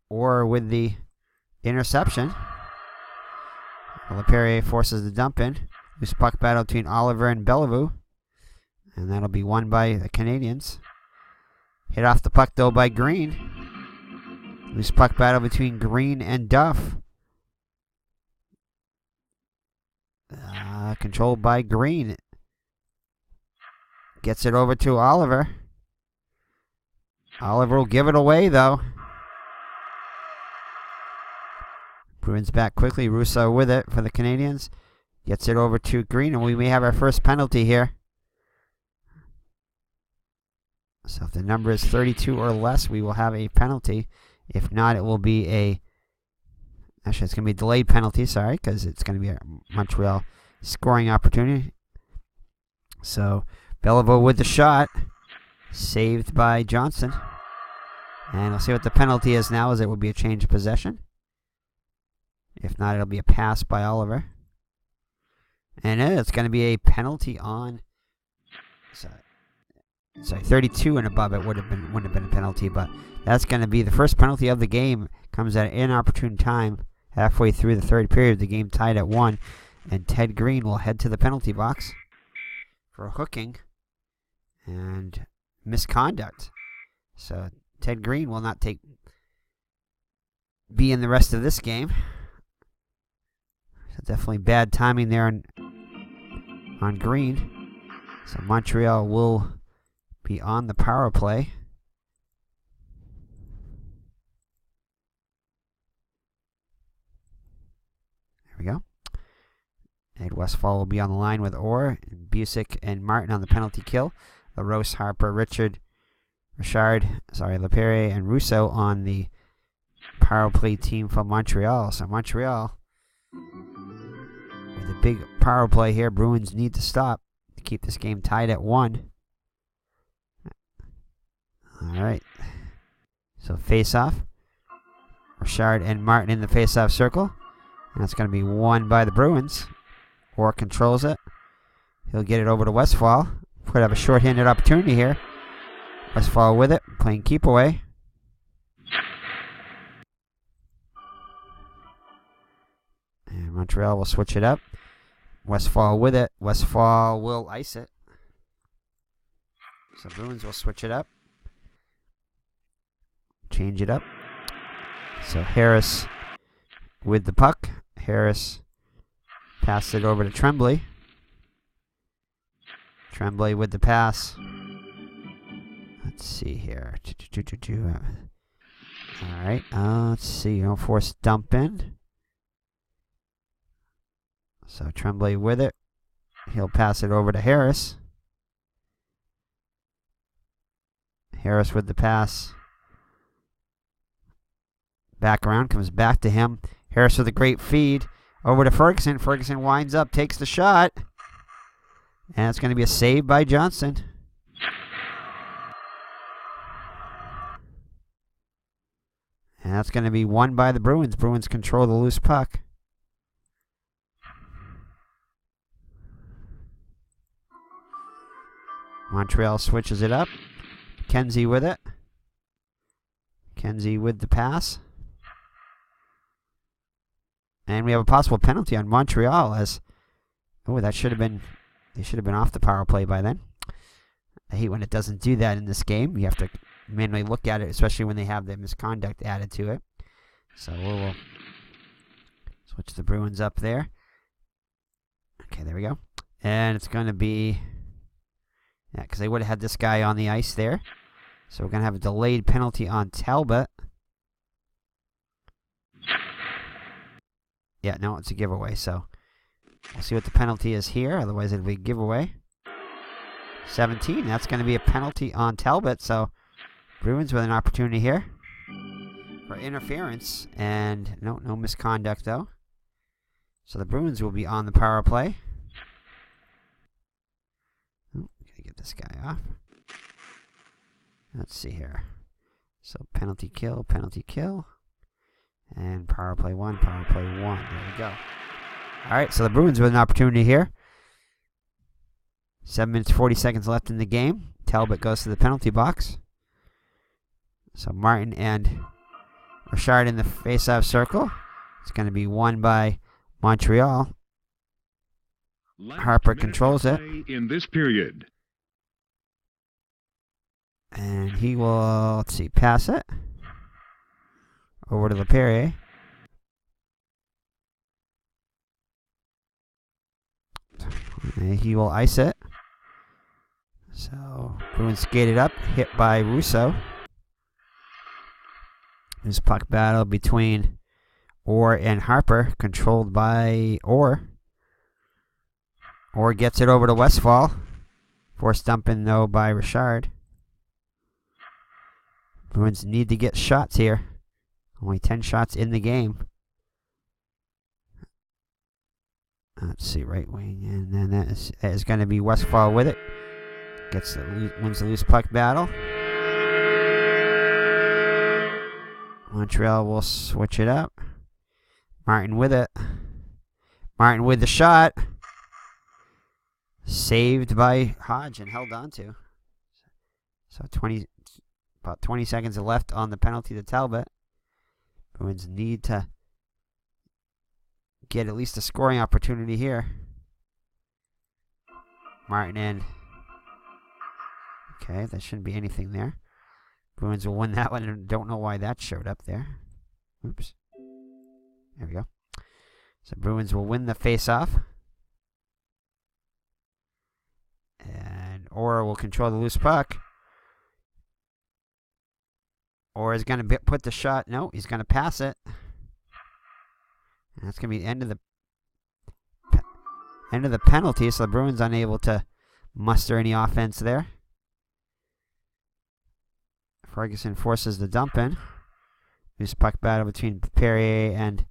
Orr with the interception. LePerrier forces the dump in. Loose puck battle between Oliver and Bellevue. And that'll be won by the Canadians. Hit off the puck though by Green. Loose puck battle between Green and Duff. Controlled by Green. Gets it over to Oliver. Oliver will give it away though. Bruins back quickly. Russo with it for the Canadians. Gets it over to Green, and we may have our first penalty here. So if the number is 32 or less, we will have a penalty. If not, it will be a... Actually, it's going to be a delayed penalty, sorry, because it's going to be a Montreal scoring opportunity. So, Bellevue with the shot. Saved by Johnson. And we'll see what the penalty is now, as it will be a change of possession. If not, it'll be a pass by Oliver. And it's going to be a penalty on... Sorry, 32 and above it wouldn't have been a penalty, but that's going to be the first penalty of the game. Comes at an inopportune time, halfway through the third period. The game tied at 1, and Ted Green will head to the penalty box for hooking and misconduct. So Ted Green will not be in the rest of this game. So definitely bad timing there on Green. So Montreal will be on the power play. There we go. Ed Westfall will be on the line with Orr, and Busick and Martin on the penalty kill. LaRose, Harper, Richard, LePerrier, and Russo on the power play team for Montreal. So Montreal, with a big power play here, Bruins need to stop to keep this game tied at 1. All right. So face-off. Richard and Martin in the face-off circle. And that's going to be won by the Bruins. Orr controls it. He'll get it over to Westfall. Could have a short-handed opportunity here. Westfall with it, playing keep away. And Montreal will switch it up. Westfall with it. Westfall will ice it. So Bruins will switch it up. Change it up. So Harris with the puck. Harris passed it over to Tremblay. Tremblay with the pass. Let's see here. All right. Let's see. Force dump in. So Tremblay with it. He'll pass it over to Harris. Harris with the pass. Back around, comes back to him. Harris with a great feed. Over to Ferguson. Ferguson winds up, takes the shot. And it's going to be a save by Johnson. And that's going to be won by the Bruins. Bruins control the loose puck. Montreal switches it up. Kenzie with it. Kenzie with the pass. And we have a possible penalty on Montreal as... Oh, that should have been... They should have been off the power play by then. I hate when it doesn't do that in this game. You have to manually look at it, especially when they have the misconduct added to it. So we'll switch the Bruins up there. Okay, there we go. And it's going to be... Yeah, because they would have had this guy on the ice there. So we're going to have a delayed penalty on Talbot. Yeah, no, it's a giveaway, so we'll see what the penalty is here. Otherwise, it'll be a giveaway. 17, that's going to be a penalty on Talbot, so Bruins with an opportunity here for interference. And no misconduct, though. So the Bruins will be on the power play. Oh, gotta get this guy off. Let's see here. So penalty kill. And power play 1, power play 1. There we go. All right, so the Bruins with an opportunity here. 7 minutes, 40 seconds left in the game. Talbot goes to the penalty box. So Martin and Richard in the face-off circle. It's going to be won by Montreal. Harper controls it. In this period. And he will, let's see, pass it over to LePerrier. And he will ice it. So Bruins skated up, hit by Russo. This puck battle between Orr and Harper, controlled by Orr. Orr gets it over to Westfall. Forced dump in, though, by Richard. Bruins need to get shots here. Only 10 shots in the game. Let's see, right wing, and then that is going to be Westfall with it. Wins the loose puck battle. Montreal will switch it up. Martin with it. Martin with the shot. Saved by Hodge and held on to. So about 20 seconds left on the penalty to Talbot. Bruins need to get at least a scoring opportunity here. Martin in. Okay, there shouldn't be anything there. Bruins will win that one, and don't know why that showed up there. Oops. There we go. So Bruins will win the face-off. And Orr will control the loose puck. Orr is going to put the shot. No, he's going to pass it. And that's going to be the end of the penalty, so the Bruins unable to muster any offense there. Ferguson forces the dump in. Loose puck battle between Perrier and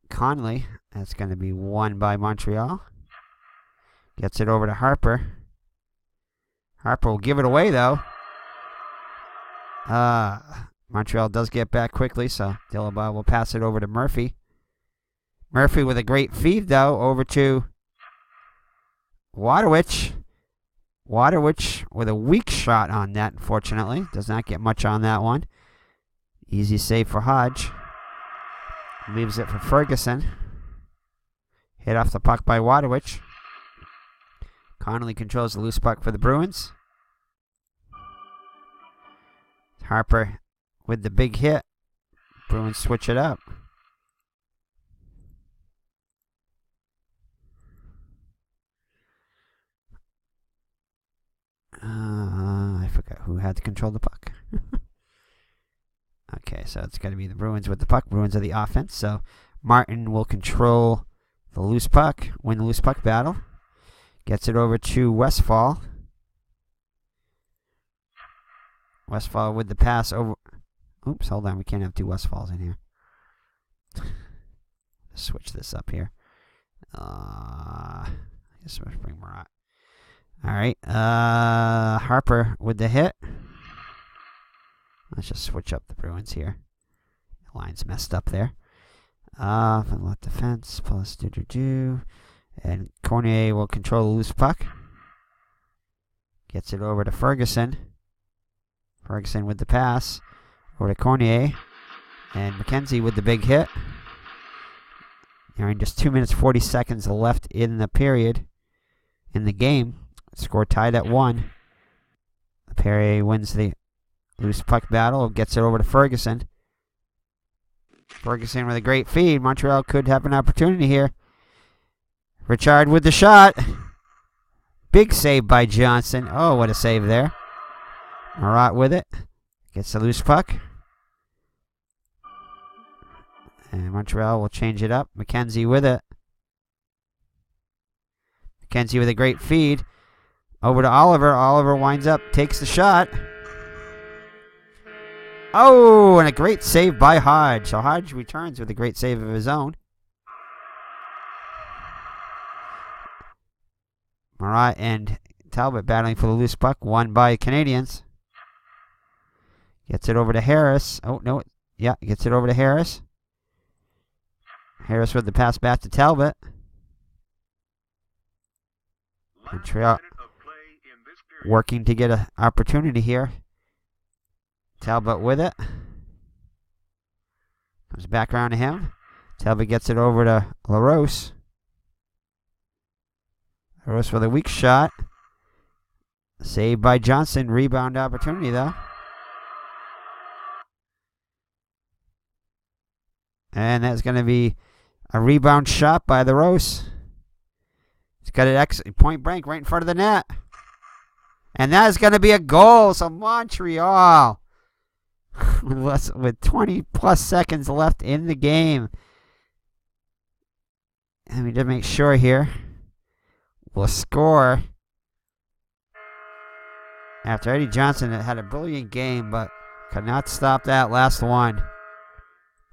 Conley. That's going to be won by Montreal. Gets it over to Harper. Harper will give it away, though. Montreal does get back quickly, so Dillabaugh will pass it over to Murphy. Murphy with a great feed, though, over to Waterwich. Waterwich with a weak shot on that, unfortunately. Does not get much on that one. Easy save for Hodge. Leaves it for Ferguson. Hit off the puck by Wadowich. Connolly controls the loose puck for the Bruins. Harper with the big hit. Bruins switch it up. I forgot who had to control the puck. Okay, so it's going to be the Bruins with the puck. Bruins are the offense. So Martin will control the loose puck, win the loose puck battle. Gets it over to Westfall. Westfall with the pass over. Oops, hold on. We can't have two Westfalls in here. Switch this up here. I guess we'll bring Marat. All right. Harper with the hit. Let's just switch up the Bruins here. The line's messed up there. From the left defense. Plus do. And Cornier will control the loose puck. Gets it over to Ferguson. Ferguson with the pass. Over to Cornier. And McKenzie with the big hit. Just 2 minutes 40 seconds left in the period. In the game. Score tied at 1. Perrier wins the loose puck battle. Gets it over to Ferguson. Ferguson with a great feed. Montreal could have an opportunity here. Richard with the shot. Big save by Johnson. Oh, what a save there. Marat with it. Gets the loose puck. And Montreal will change it up. McKenzie with it. McKenzie with a great feed. Over to Oliver. Oliver winds up, takes the shot. Oh, and a great save by Hodge. So Hodge returns with a great save of his own. Marat and Talbot battling for the loose puck. Won by Canadians. Gets it over to Harris. Oh, no. Yeah, gets it over to Harris. Harris with the pass back to Talbot. Montreal working to get an opportunity here. Talbot with it. Comes back around to him. Talbot gets it over to LaRose. LaRose with a weak shot. Saved by Johnson. Rebound opportunity, though. And that's going to be a rebound shot by LaRose. He's got it point blank right in front of the net. And that is going to be a goal. So Montreal, with 20 plus seconds left in the game. Let me just make sure here. Will score after Eddie Johnson had a brilliant game, but could not stop that last one.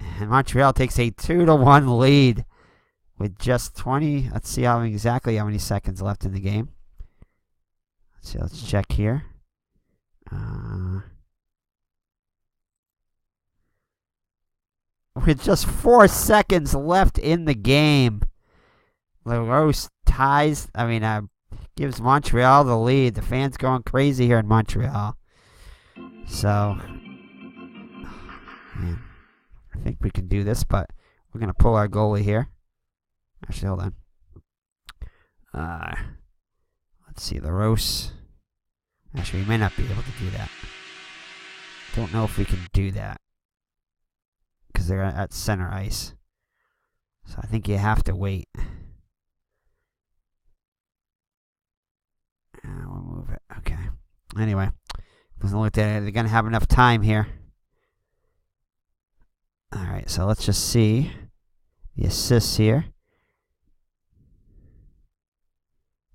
And Montreal takes a 2-1 lead with just 20. Let's see exactly how many seconds left in the game. Let's see. Let's check here. With just 4 seconds left in the game, LaRose ties. Gives Montreal the lead. The fans going crazy here in Montreal. So, man, I think we can do this, but we're gonna pull our goalie here. Actually, hold on. Let's see, LaRose. Actually, we may not be able to do that. Don't know if we can do that because they're at center ice. So I think you have to wait. We'll move it. Okay. Anyway, let's look at it. They're going to have enough time here. All right, so let's just see the assists here.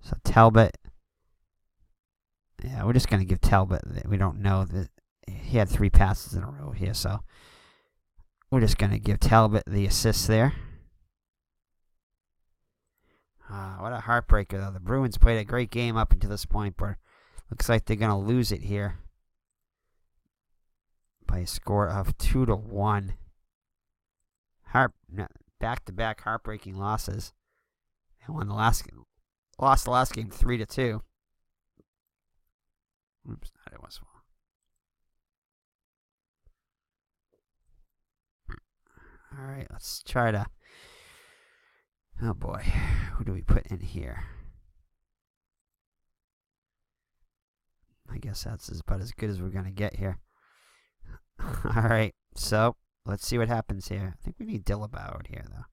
So Talbot. Yeah, we're just going to give Talbot. We don't know that he had 3 passes in a row here, so we're just going to give Talbot the assist there. What a heartbreaker, though. The Bruins played a great game up until this point, but looks like they're going to lose it here by a score of 2-1. Back-to-back heartbreaking losses. They won lost the last game 3-2. Oops, not it was. All right, let's try to Oh boy, who do we put in here? I guess that's about as good as we're going to get here. All right, so let's see what happens here. I think we need Dillabau out here, though.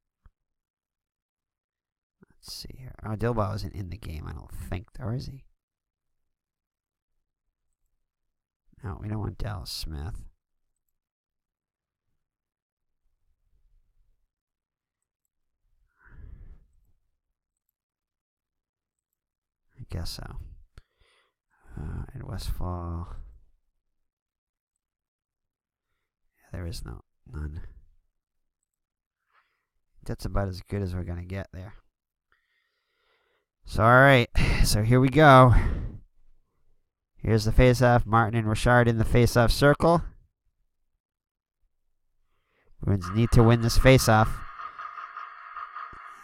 Let's see here. Oh, Dillabau isn't in the game, I don't think, or is he? No, we don't want Dallas Smith. I guess so. And Westfall. Yeah, there is none. That's about as good as we're going to get there. So, alright. So, here we go. Here's the face-off. Martin and Richard in the face-off circle. Bruins need to win this face-off.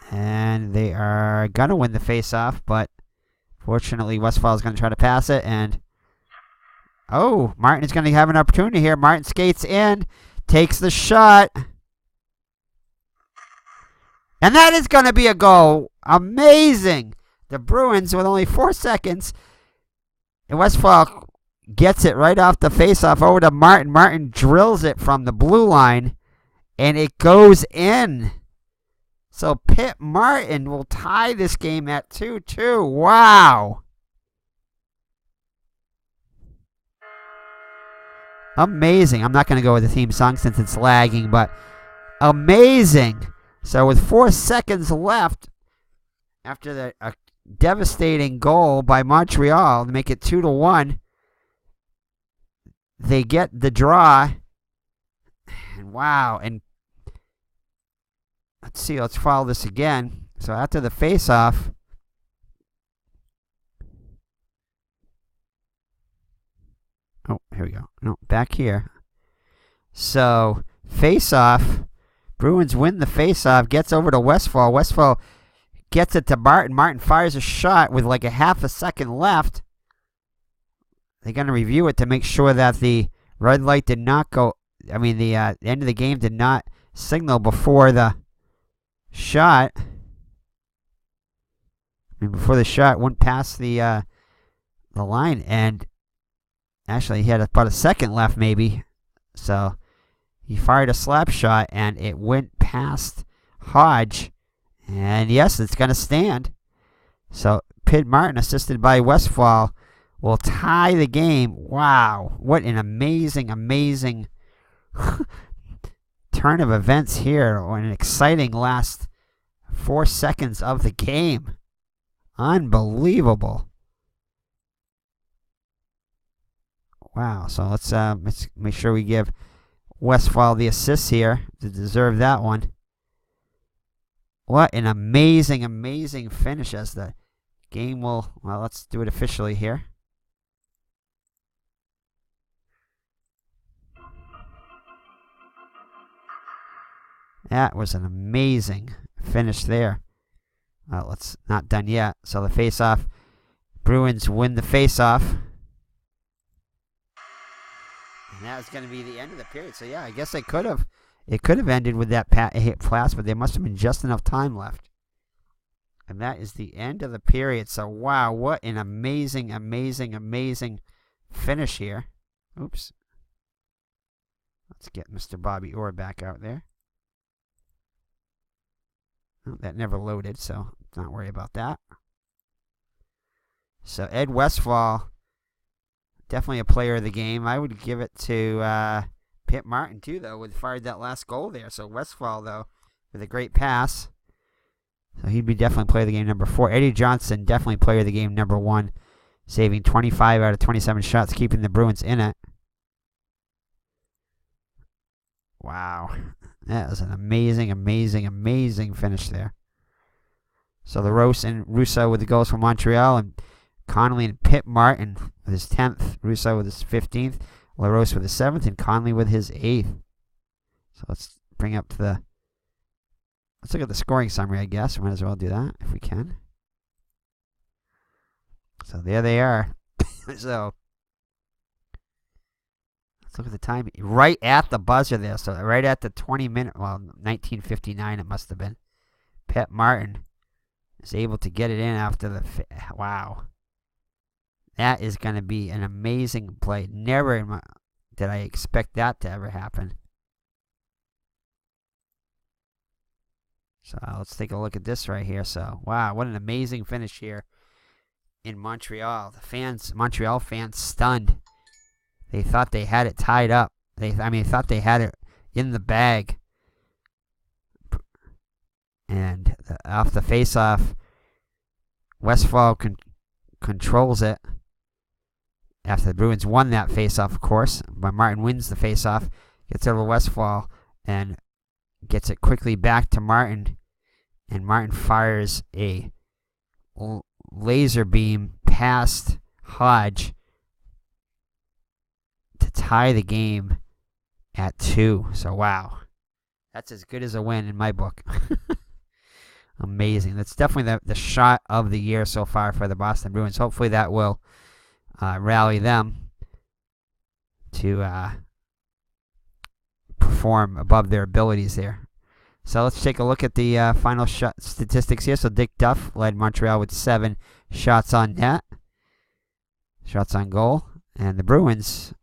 And they are going to win the face-off, but fortunately, Westfall is going to try to pass it, and oh, Martin is going to have an opportunity here. Martin skates in, takes the shot, and that is going to be a goal. Amazing. The Bruins, with only 4 seconds, and Westfall gets it right off the faceoff over to Martin. Martin drills it from the blue line, and it goes in. So Pitt Martin will tie this game at 2-2. Wow. Amazing. I'm not going to go with the theme song since it's lagging, but amazing. So with 4 seconds left, after the devastating goal by Montreal to make it 2-1, they get the draw. And wow. And let's see, let's follow this again. So after the face-off, oh, here we go. No, back here. So, face-off, Bruins win the face-off, gets over to Westfall. Westfall gets it to Martin. Martin fires a shot with like a half a second left. They're going to review it to make sure that the red light did not go, I mean, the end of the game did not signal before the shot. I mean, before the shot went past the line, and actually he had about a second left maybe. So he fired a slap shot, and it went past Hodge. And yes, it's going to stand. So Pitt Martin, assisted by Westfall, will tie the game. Wow, what an amazing, amazing turn of events here, or an exciting last 4 seconds of the game. Unbelievable. Wow, so let's make sure we give Westfall the assist here to deserve that one. What an amazing, amazing finish as the game will, well, let's do it officially here. That was an amazing finish there. Well, it's not done yet. So the face-off, Bruins win the face-off. And that was going to be the end of the period. So yeah, I guess it could have ended with that pass, but there must have been just enough time left. And that is the end of the period. So wow, what an amazing, amazing, amazing finish here. Oops. Let's get Mr. Bobby Orr back out there. Oh, that never loaded, so don't worry about that. So Ed Westfall, definitely a player of the game. I would give it to Pitt Martin too, though, who fired that last goal there. So Westfall, though, with a great pass. So he'd be definitely player of the game number 4. Eddie Johnson, definitely player of the game number 1, saving 25 out of 27 shots, keeping the Bruins in it. Wow. That was an amazing, amazing, amazing finish there. So LaRose and Russo with the goals from Montreal, and Connolly and Pitt Martin with his 10th, Russo with his 15th, LaRose with his 7th, and Connolly with his 8th. So let's bring up to the... Let's look at the scoring summary, I guess. We might as well do that if we can. So there they are. So let's look at the time. Right at the buzzer there. So right at the 20-minute, well, 19:59 it must have been. Pet Martin is able to get it in after the... Wow. That is going to be an amazing play. Never did I expect that to ever happen. So let's take a look at this right here. So, wow, what an amazing finish here in Montreal. The Montreal fans stunned. They thought they had it tied up. They thought they had it in the bag. And off the face-off, Westfall controls it. After the Bruins won that face-off, of course. But Martin wins the face-off, gets over Westfall, and gets it quickly back to Martin. And Martin fires a laser beam past Hodge to tie the game at 2. So, wow. That's as good as a win in my book. Amazing. That's definitely the shot of the year so far for the Boston Bruins. Hopefully that will rally them to perform above their abilities there. So let's take a look at the final shot statistics here. So Dick Duff led Montreal with 7 shots on net. Shots on goal. And the Bruins,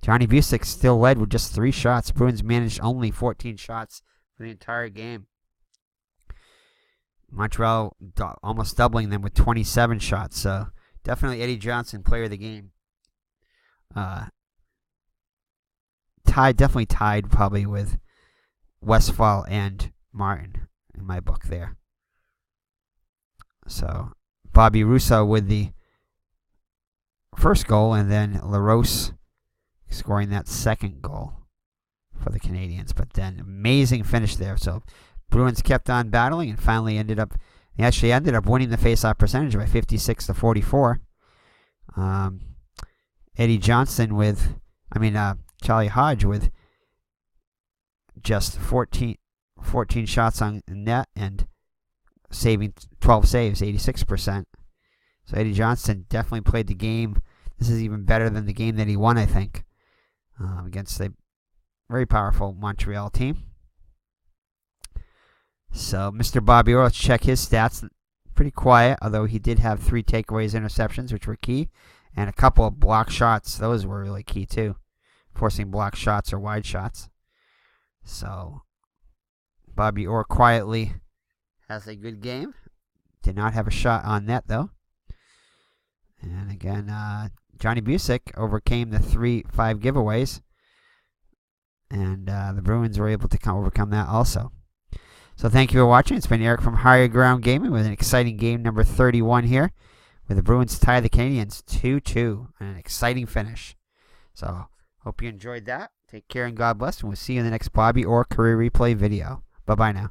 Johnny Busick still led with just 3 shots. Bruins managed only 14 shots for the entire game. Montreal almost doubling them with 27 shots. So definitely Eddie Johnson, player of the game. Definitely tied probably with Westfall and Martin in my book there. So Bobby Russo with the first goal, and then LaRose scoring that second goal for the Canadians. But then amazing finish there. So Bruins kept on battling and finally ended up winning the face-off percentage by 56-44. Eddie Johnson Charlie Hodge with just 14 shots on net and saving 12 saves, 86%. So Eddie Johnson definitely played the game. This is even better than the game that he won, I think, against a very powerful Montreal team. So Mr. Bobby Orr, let's check his stats. Pretty quiet, although he did have 3 takeaways, interceptions, which were key, and a couple of block shots. Those were really key too, forcing block shots or wide shots. So Bobby Orr quietly has a good game. Did not have a shot on net though. And again, Johnny Busick overcame the 3-5 giveaways, and the Bruins were able to overcome that also. So thank you for watching. It's been Eric from Higher Ground Gaming with an exciting game number 31 here, where the Bruins tie the Canadians 2-2 and an exciting finish. So hope you enjoyed that. Take care and God bless, and we'll see you in the next Bobby Orr Career Replay video. Bye-bye now.